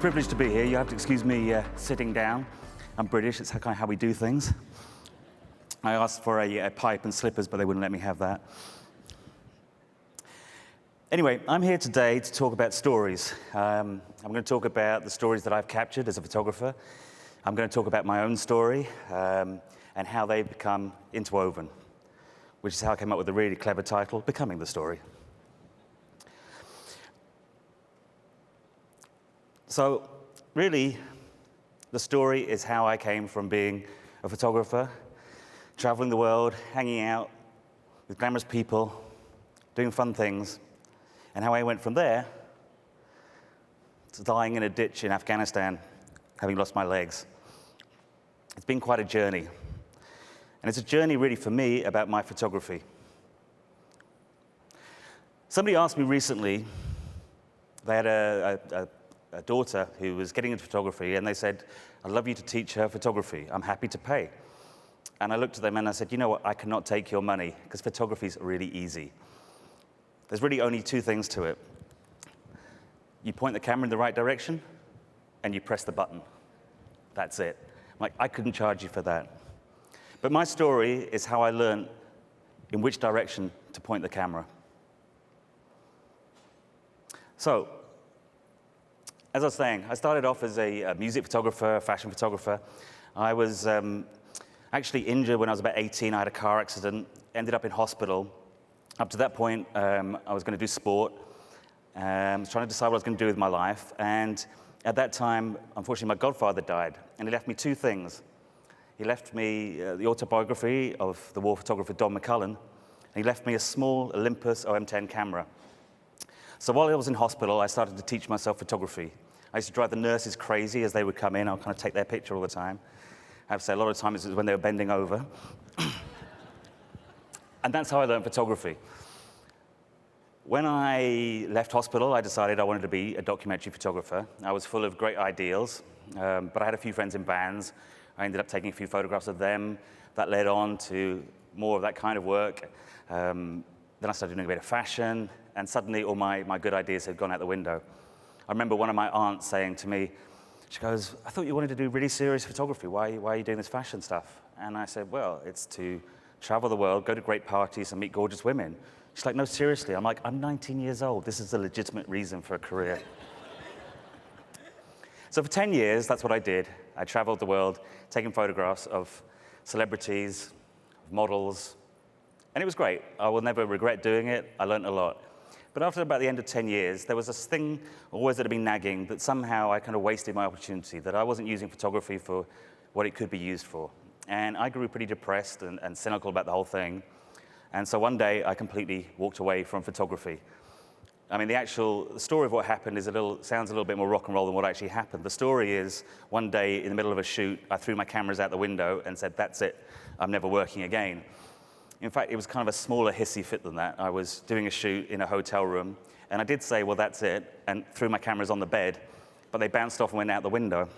privileged to be here. You have to excuse me sitting down. I'm British, it's kind of how we do things. I asked for a pipe and slippers, but they wouldn't let me have that. Anyway, I'm here today to talk about stories. I'm going to talk about the stories that I've captured as a photographer. I'm going to talk about my own story and how they've become interwoven, which is how I came up with a really clever title, Becoming the Story. So, really, the story is how I came from being a photographer, traveling the world, hanging out with glamorous people, doing fun things, and how I went from there to dying in a ditch in Afghanistan, having lost my legs. It's been quite a journey. And it's a journey really for me about my photography. Somebody asked me recently, they had a daughter who was getting into photography, and they said, I'd love you to teach her photography. I'm happy to pay. And I looked at them and I said, you know what, I cannot take your money because photography is really easy. There's really only two things to it. You point the camera in the right direction and you press the button. That's it. I'm like, I couldn't charge you for that. But my story is how I learned in which direction to point the camera. So, as I was saying, I started off as a music photographer, a fashion photographer. I was actually injured when I was about 18. I had a car accident, ended up in hospital. Up to that point, I was going to do sport. I was trying to decide what I was going to do with my life. And at that time, unfortunately, my godfather died. And he left me two things. He left me the autobiography of the war photographer Don McCullen. And he left me a small Olympus OM10 camera. So while I was in hospital, I started to teach myself photography. I used to drive the nurses crazy as they would come in. I'll kind of take their picture all the time. I have to say, a lot of times it was when they were bending over. And that's how I learned photography. When I left hospital, I decided I wanted to be a documentary photographer. I was full of great ideals, but I had a few friends in bands. I ended up taking a few photographs of them. That led on to more of that kind of work. Then I started doing a bit of fashion, and suddenly all my good ideas had gone out the window. I remember one of my aunts saying to me, she goes, I thought you wanted to do really serious photography. Why are you doing this fashion stuff? And I said, well, it's to travel the world, go to great parties, and meet gorgeous women. She's like, no, seriously. I'm like, I'm 19 years old. This is a legitimate reason for a career. So for 10 years, that's what I did. I traveled the world, taking photographs of celebrities, of models, and it was great. I will never regret doing it. I learned a lot. But after about the end of 10 years, there was this thing always that had been nagging that somehow I kind of wasted my opportunity, that I wasn't using photography for what it could be used for. And I grew pretty depressed and cynical about the whole thing. And so one day, I completely walked away from photography. I mean, the story of what happened sounds a little bit more rock and roll than what actually happened. The story is, one day in the middle of a shoot, I threw my cameras out the window and said, that's it, I'm never working again. In fact, it was kind of a smaller, hissy fit than that. I was doing a shoot in a hotel room, and I did say, well, that's it, and threw my cameras on the bed, but they bounced off and went out the window.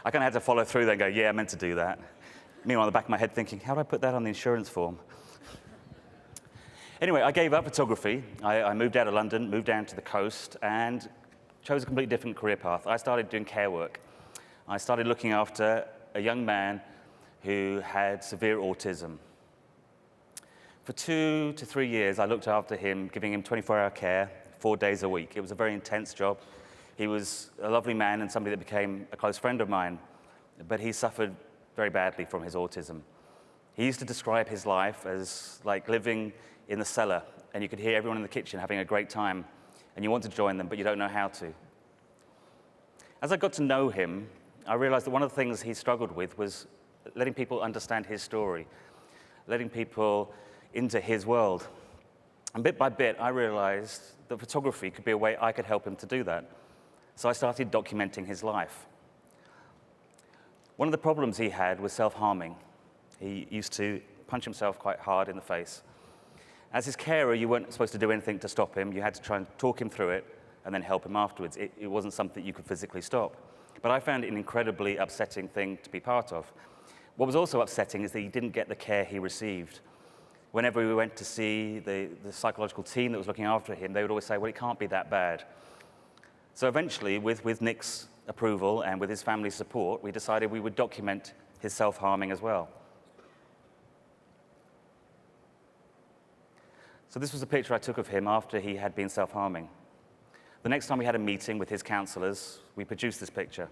I kind of had to follow through there and go, yeah, I meant to do that. Meanwhile, in the back of my head thinking, how do I put that on the insurance form? Anyway, I gave up photography. I moved out of London, moved down to the coast, and chose a completely different career path. I started doing care work. I started looking after a young man who had severe autism. For 2 to 3 years, I looked after him, giving him 24-hour care, 4 days a week. It was a very intense job. He was a lovely man and somebody that became a close friend of mine, but he suffered very badly from his autism. He used to describe his life as like living in the cellar, and you could hear everyone in the kitchen having a great time, and you want to join them, but you don't know how to. As I got to know him, I realized that one of the things he struggled with was letting people understand his story, letting people into his world. And bit by bit, I realized that photography could be a way I could help him to do that. So I started documenting his life. One of the problems he had was self-harming. He used to punch himself quite hard in the face. As his carer, you weren't supposed to do anything to stop him. You had to try and talk him through it and then help him afterwards. It wasn't something you could physically stop. But I found it an incredibly upsetting thing to be part of. What was also upsetting is that he didn't get the care he received. Whenever we went to see the psychological team that was looking after him, they would always say, well, it can't be that bad. So eventually, with Nick's approval and with his family's support, we decided we would document his self-harming as well. So this was a picture I took of him after he had been self-harming. The next time we had a meeting with his counselors, we produced this picture.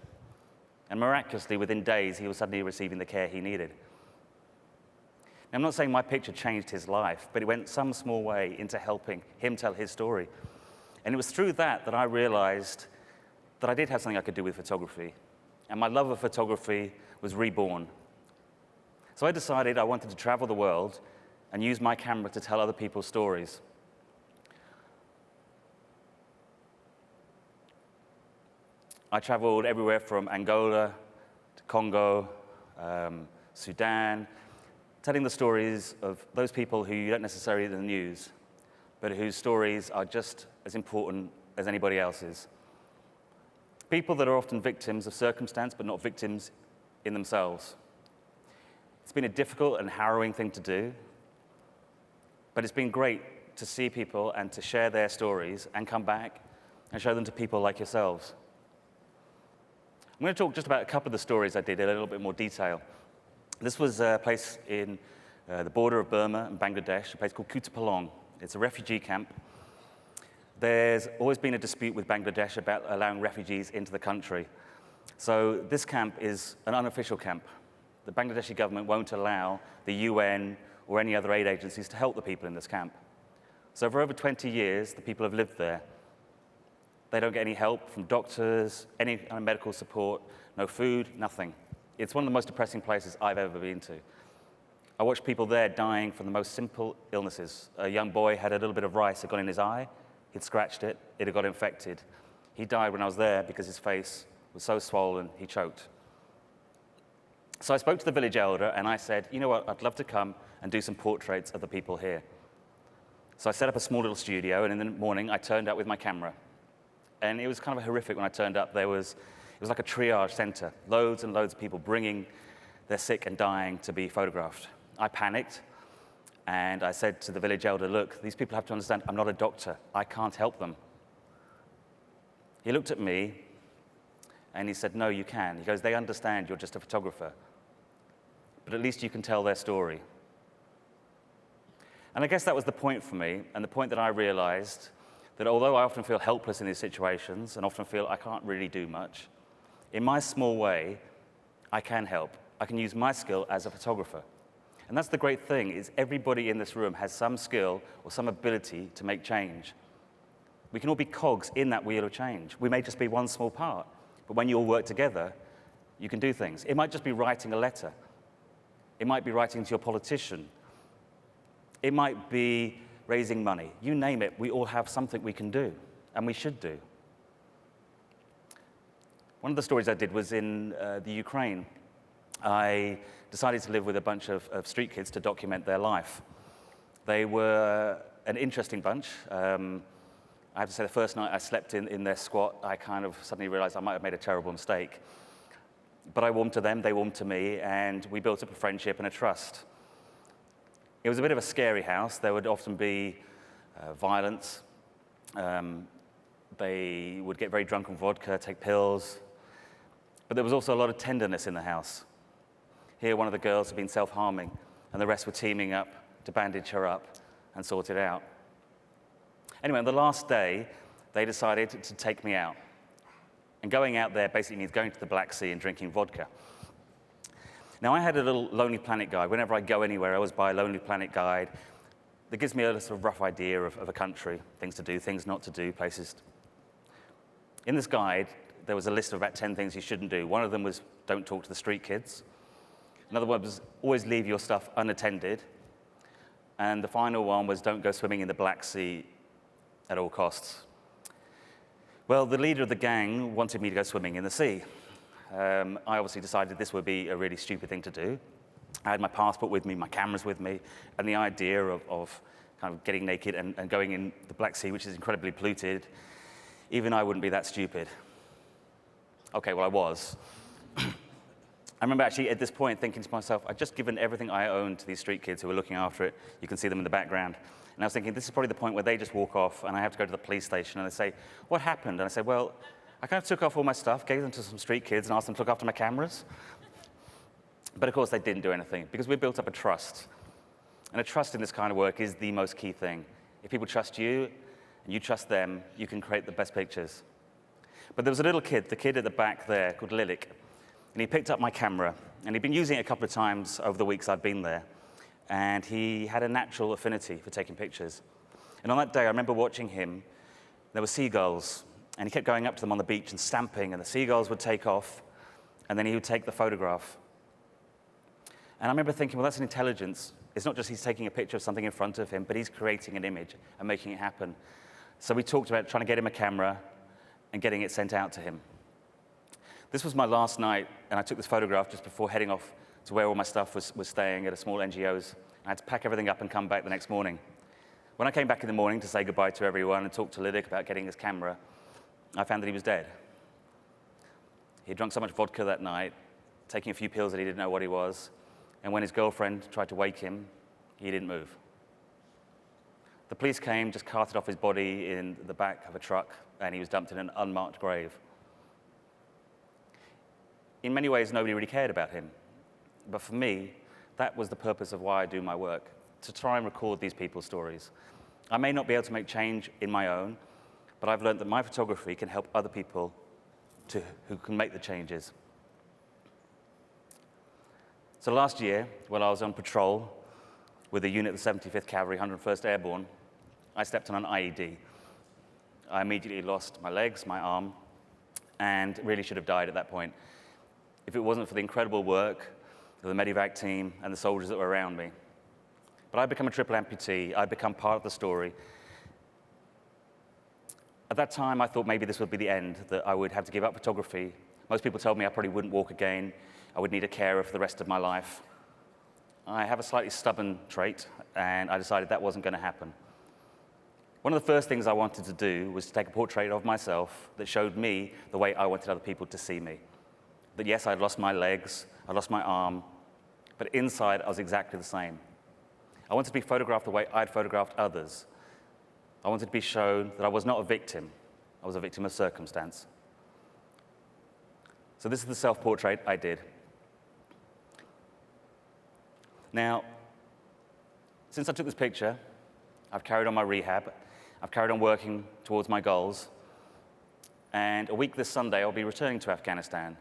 And miraculously, within days, he was suddenly receiving the care he needed. Now, I'm not saying my picture changed his life, but it went some small way into helping him tell his story. And it was through that I realized that I did have something I could do with photography. And my love of photography was reborn. So I decided I wanted to travel the world and use my camera to tell other people's stories. I traveled everywhere from Angola to Congo, Sudan, telling the stories of those people who you don't necessarily read in the news, but whose stories are just as important as anybody else's. People that are often victims of circumstance, but not victims in themselves. It's been a difficult and harrowing thing to do, but it's been great to see people and to share their stories and come back and show them to people like yourselves. I'm going to talk just about a couple of the stories I did in a little bit more detail. This was a place in the border of Burma and Bangladesh, a place called Kutupalong. It's a refugee camp. There's always been a dispute with Bangladesh about allowing refugees into the country. So this camp is an unofficial camp. The Bangladeshi government won't allow the UN or any other aid agencies to help the people in this camp. So for over 20 years, the people have lived there. They don't get any help from doctors, any kind of medical support, no food, nothing. It's one of the most depressing places I've ever been to. I watched people there dying from the most simple illnesses. A young boy had a little bit of rice that got in his eye. He'd scratched it. It had got infected. He died when I was there because his face was so swollen, he choked. So I spoke to the village elder, and I said, you know what, I'd love to come and do some portraits of the people here. So I set up a small little studio, and in the morning, I turned up with my camera. And it was kind of horrific when I turned up. It was like a triage center, loads and loads of people bringing their sick and dying to be photographed. I panicked, and I said to the village elder, look, these people have to understand I'm not a doctor. I can't help them. He looked at me, and he said, no, you can. He goes, they understand you're just a photographer, but at least you can tell their story. And I guess that was the point for me, and the point that I realized that although I often feel helpless in these situations and often feel I can't really do much, in my small way, I can help. I can use my skill as a photographer. And that's the great thing, is everybody in this room has some skill or some ability to make change. We can all be cogs in that wheel of change. We may just be one small part, but when you all work together, you can do things. It might just be writing a letter. It might be writing to your politician. It might be raising money. You name it, we all have something we can do, and we should do. One of the stories I did was in the Ukraine. I decided to live with a bunch of street kids to document their life. They were an interesting bunch. I have to say, the first night I slept in their squat, I kind of suddenly realized I might have made a terrible mistake. But I warmed to them, they warmed to me, and we built up a friendship and a trust. It was a bit of a scary house. There would often be violence. They would get very drunk on vodka, take pills. But there was also a lot of tenderness in the house. Here, one of the girls had been self-harming, and the rest were teaming up to bandage her up and sort it out. Anyway, on the last day, they decided to take me out. And going out there basically means going to the Black Sea and drinking vodka. Now, I had a little Lonely Planet guide. Whenever I go anywhere, I always buy a Lonely Planet guide that gives me a sort of rough idea of a country, things to do, things not to do, places. In this guide, there was a list of about 10 things you shouldn't do. One of them was don't talk to the street kids. Another one was always leave your stuff unattended. And the final one was don't go swimming in the Black Sea at all costs. Well, the leader of the gang wanted me to go swimming in the sea. I obviously decided this would be a really stupid thing to do. I had my passport with me, my cameras with me, and the idea of kind of getting naked and going in the Black Sea, which is incredibly polluted, even I wouldn't be that stupid. Okay, well, I was. I remember actually at this point thinking to myself, I'd just given everything I owned to these street kids who were looking after it. You can see them in the background. And I was thinking, this is probably the point where they just walk off and I have to go to the police station and they say, what happened? And I said, well, I kind of took off all my stuff, gave them to some street kids and asked them to look after my cameras. But of course they didn't do anything because we built up a trust. And a trust in this kind of work is the most key thing. If people trust you and you trust them, you can create the best pictures. But there was a little kid, the kid at the back there called Lilik, and he picked up my camera and he'd been using it a couple of times over the weeks I'd been there. And he had a natural affinity for taking pictures. And on that day, I remember watching him. There were seagulls, and he kept going up to them on the beach and stamping, and the seagulls would take off, and then he would take the photograph. And I remember thinking, well, that's an intelligence. It's not just he's taking a picture of something in front of him, but he's creating an image and making it happen. So we talked about trying to get him a camera and getting it sent out to him. This was my last night, and I took this photograph just before heading off to where all my stuff was staying at a small NGO's. I had to pack everything up and come back the next morning. When I came back in the morning to say goodbye to everyone and talk to Lilik about getting his camera, I found that he was dead. He had drunk so much vodka that night, taking a few pills that he didn't know what he was, and when his girlfriend tried to wake him, he didn't move. The police came, just carted off his body in the back of a truck, and he was dumped in an unmarked grave. In many ways, nobody really cared about him. But for me, that was the purpose of why I do my work, to try and record these people's stories. I may not be able to make change in my own, but I've learned that my photography can help other people who can make the changes. So last year, while I was on patrol with a unit of the 75th Cavalry, 101st Airborne, I stepped on an IED. I immediately lost my legs, my arm, and really should have died at that point if it wasn't for the incredible work of the medevac team and the soldiers that were around me. But I'd become a triple amputee. I'd become part of the story. At that time, I thought maybe this would be the end, that I would have to give up photography. Most people told me I probably wouldn't walk again. I would need a carer for the rest of my life. I have a slightly stubborn trait, and I decided that wasn't going to happen. One of the first things I wanted to do was to take a portrait of myself that showed me the way I wanted other people to see me. That yes, I'd lost my legs, I lost my arm, but inside I was exactly the same. I wanted to be photographed the way I'd photographed others. I wanted to be shown that I was not a victim. I was a victim of circumstance. So this is the self-portrait I did. Now, since I took this picture, I've carried on my rehab. I've carried on working towards my goals. And a week this Sunday, I'll be returning to Afghanistan.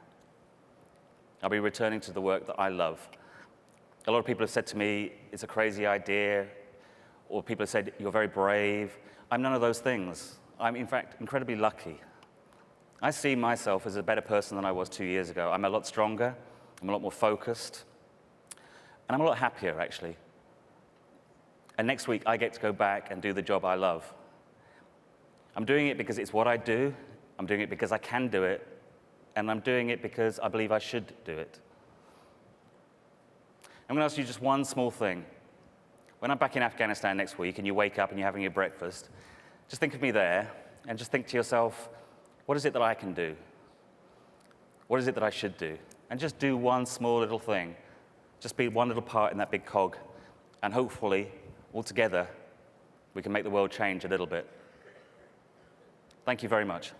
I'll be returning to the work that I love. A lot of people have said to me, it's a crazy idea, or people have said, you're very brave. I'm none of those things. I'm, in fact, incredibly lucky. I see myself as a better person than I was 2 years ago. I'm a lot stronger, I'm a lot more focused, and I'm a lot happier, actually. And next week, I get to go back and do the job I love. I'm doing it because it's what I do, I'm doing it because I can do it, and I'm doing it because I believe I should do it. I'm going to ask you just one small thing. When I'm back in Afghanistan next week and you wake up and you're having your breakfast, just think of me there and just think to yourself, what is it that I can do? What is it that I should do? And just do one small little thing. Just be one little part in that big cog. And hopefully, all together, we can make the world change a little bit. Thank you very much.